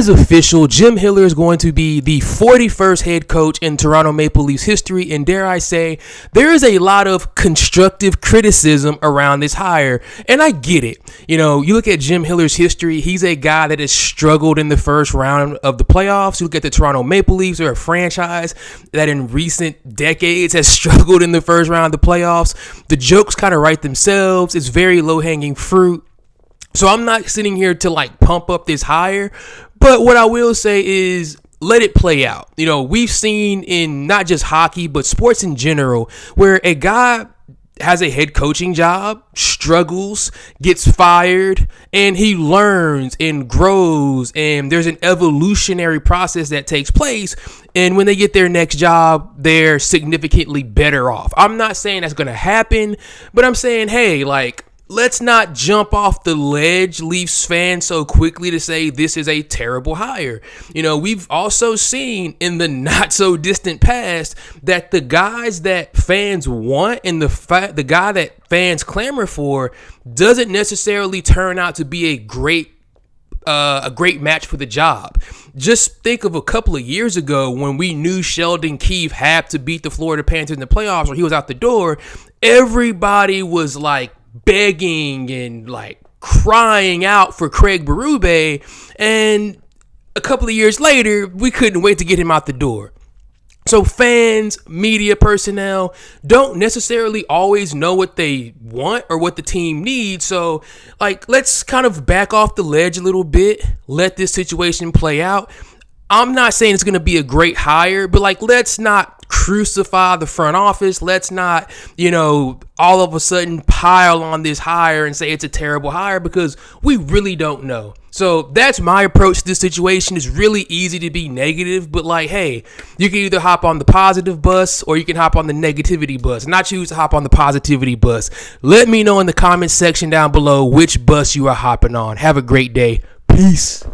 is official. Jim Hiller is going to be the 41st head coach in Toronto Maple Leafs history. And dare I say, there is a lot of constructive criticism around this hire. And I get it. You know, you look at Jim Hiller's history. He's a guy that has struggled in the first round of the playoffs. You look at the Toronto Maple Leafs. They're a franchise that in recent decades has struggled in the first round of the playoffs. The jokes kind of write themselves. It's very low-hanging fruit. So I'm not sitting here to like pump up this hire, but what I will say is let it play out. You know, we've seen in not just hockey, but sports in general, where a guy has a head coaching job, struggles, gets fired, and he learns and grows, and there's an evolutionary process that takes place. And when they get their next job, they're significantly better off. I'm not saying that's going to happen, but I'm saying, hey, like, let's not jump off the ledge, Leafs fans, so quickly to say this is a terrible hire. You know, we've also seen in the not so distant past that the guys that fans want and the guy that fans clamor for doesn't necessarily turn out to be a great match for the job. Just think of a couple of years ago when we knew Sheldon Keefe had to beat the Florida Panthers in the playoffs or he was out the door. Everybody was like begging and like crying out for Craig Berube, and a couple of years later we couldn't wait to get him out the door. So fans, media personnel don't necessarily always know what they want or what the team needs. So like, let's kind of back off the ledge a little bit, let this situation play out. I'm not saying it's going to be a great hire, but like, let's not crucify the front office. Let's not, you know, all of a sudden pile on this hire and say it's a terrible hire, because we really don't know. So that's my approach to this situation. It's really easy to be negative, but like, hey, you can either hop on the positive bus or you can hop on the negativity bus. And I choose to hop on the positivity bus. Let me know in the comments section down below which bus you are hopping on. Have a great day. Peace.